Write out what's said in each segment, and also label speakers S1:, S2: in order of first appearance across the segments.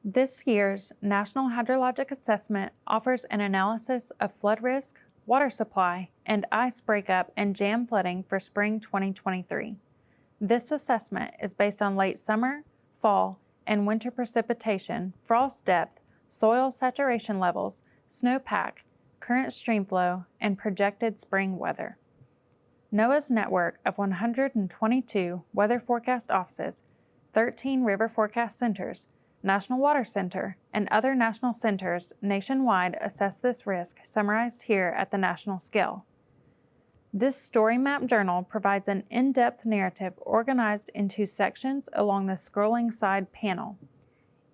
S1: This year's National Hydrologic Assessment offers an analysis of flood risk, water supply, and ice breakup and jam flooding for spring 2023. This assessment is based on late summer, fall, and winter precipitation, frost depth, soil saturation levels, snowpack, current stream flow, and projected spring weather. NOAA's network of 122 weather forecast offices, 13 river forecast centers, National Water Center, and other national centers nationwide assess this risk summarized here at the national scale. This StoryMap Journal provides an in-depth narrative organized into sections along the scrolling side panel.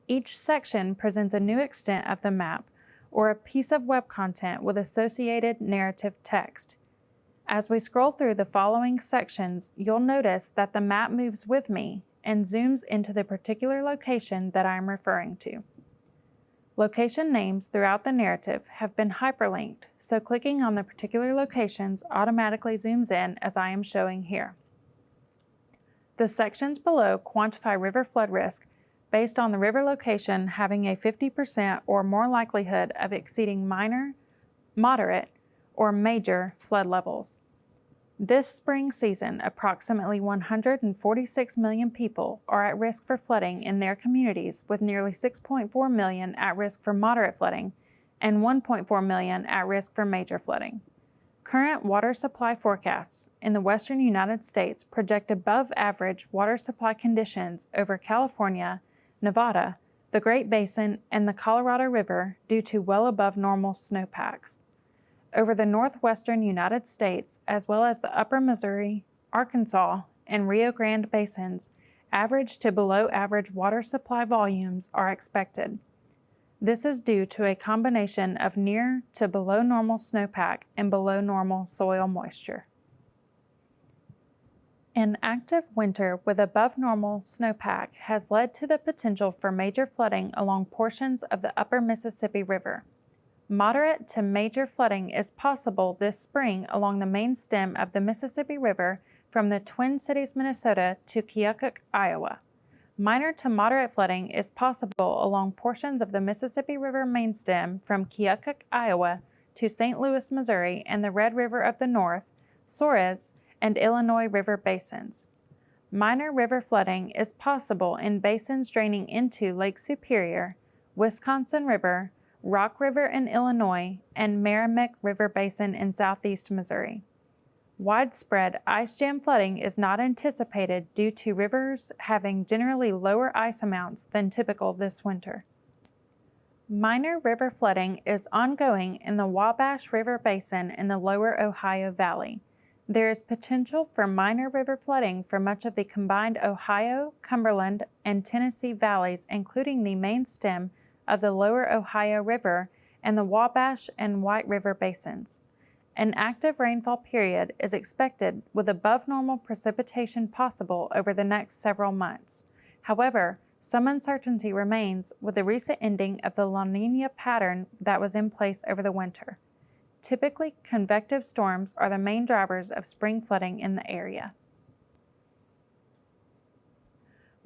S1: Each section presents a new extent of the map or a piece of web content with associated narrative text. As we scroll through the following sections, you'll notice that the map moves with me and zooms into the particular location that I'm referring to. Location names throughout the narrative have been hyperlinked, so clicking on the particular locations automatically zooms in as I am showing here. The sections below quantify river flood risk based on the river location having a 50% or more likelihood of exceeding minor, moderate, or major flood levels. This spring season, approximately 146 million people are at risk for flooding in their communities, with nearly 6.4 million at risk for moderate flooding and 1.4 million at risk for major flooding. Current water supply forecasts in the western United States project above average water supply conditions over California, Nevada, the Great Basin, and the Colorado River due to well above normal snowpacks. Over the northwestern United States, as well as the upper Missouri, Arkansas, and Rio Grande basins, average to below average water supply volumes are expected. This is due to a combination of near to below normal snowpack and below normal soil moisture. An active winter with above normal snowpack has led to the potential for major flooding along portions of the upper Mississippi River. Moderate to major flooding is possible this spring along the main stem of the Mississippi River from the Twin Cities, Minnesota to Keokuk, Iowa. Minor to moderate flooding is possible along portions of the Mississippi River main stem from Keokuk, Iowa to St. Louis, Missouri, and the Red River of the North, Suarez, and Illinois River basins. Minor river flooding is possible in basins draining into Lake Superior, Wisconsin River, Rock River in Illinois, and Meramec River Basin in southeast Missouri. Widespread ice jam flooding is not anticipated due to rivers having generally lower ice amounts than typical this winter. Minor river flooding is ongoing in the Wabash River Basin in the lower Ohio Valley. There is potential for minor river flooding for much of the combined Ohio, Cumberland, and Tennessee valleys, including the main stem of the lower Ohio River and the Wabash and White River basins. An active rainfall period is expected with above normal precipitation possible over the next several months. However, some uncertainty remains with the recent ending of the La Niña pattern that was in place over the winter. Typically, convective storms are the main drivers of spring flooding in the area.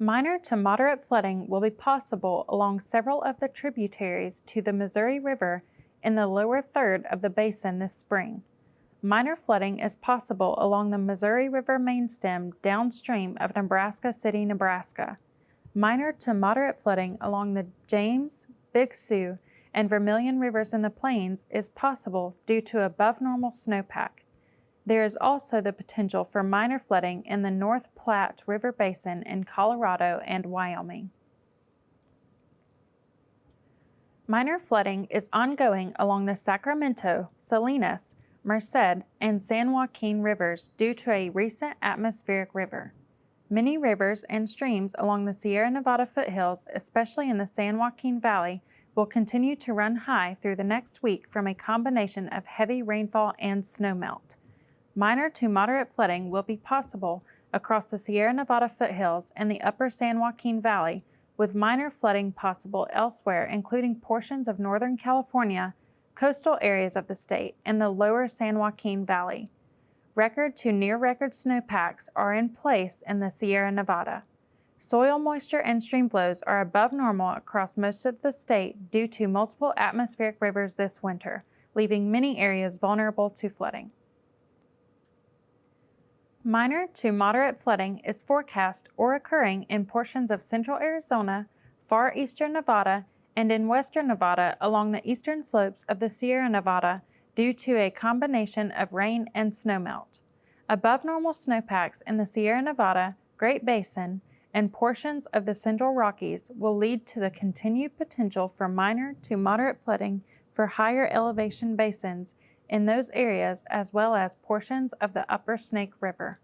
S1: Minor to moderate flooding will be possible along several of the tributaries to the Missouri River in the lower third of the basin this spring. Minor flooding is possible along the Missouri River main stem downstream of Nebraska City, Nebraska. Minor to moderate flooding along the James, Big Sioux, and Vermilion Rivers in the plains is possible due to above normal snowpack. There is also the potential for minor flooding in the North Platte River Basin in Colorado and Wyoming. Minor flooding is ongoing along the Sacramento, Salinas, Merced, and San Joaquin rivers due to a recent atmospheric river. Many rivers and streams along the Sierra Nevada foothills, especially in the San Joaquin Valley, will continue to run high through the next week from a combination of heavy rainfall and snowmelt. Minor to moderate flooding will be possible across the Sierra Nevada foothills and the upper San Joaquin Valley, with minor flooding possible elsewhere, including portions of Northern California, coastal areas of the state, and the lower San Joaquin Valley. Record to near record snowpacks are in place in the Sierra Nevada. Soil moisture and stream flows are above normal across most of the state due to multiple atmospheric rivers this winter, leaving many areas vulnerable to flooding. Minor to moderate flooding is forecast or occurring in portions of central Arizona, far eastern Nevada, and in western Nevada along the eastern slopes of the Sierra Nevada due to a combination of rain and snowmelt. Above normal snowpacks in the Sierra Nevada, Great Basin, and portions of the Central Rockies will lead to the continued potential for minor to moderate flooding for higher elevation basins in those areas as well as portions of the upper Snake River.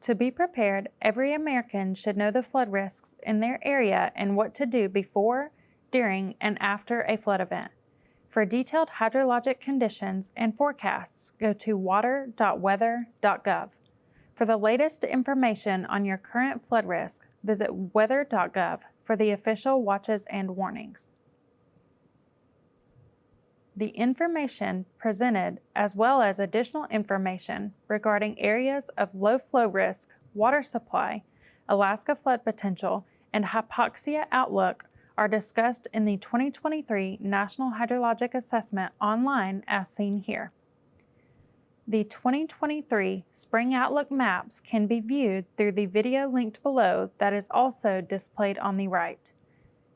S1: To be prepared, every American should know the flood risks in their area and what to do before, during, and after a flood event. For detailed hydrologic conditions and forecasts, go to water.weather.gov. For the latest information on your current flood risk, visit weather.gov for the official watches and warnings. The information presented, as well as additional information regarding areas of low flow risk, water supply, Alaska flood potential, and hypoxia outlook, are discussed in the 2023 National Hydrologic Assessment online as seen here. The 2023 Spring Outlook maps can be viewed through the video linked below that is also displayed on the right.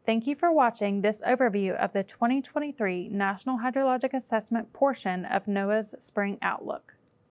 S1: Thank you for watching this overview of the 2023 National Hydrologic Assessment portion of NOAA's Spring Outlook.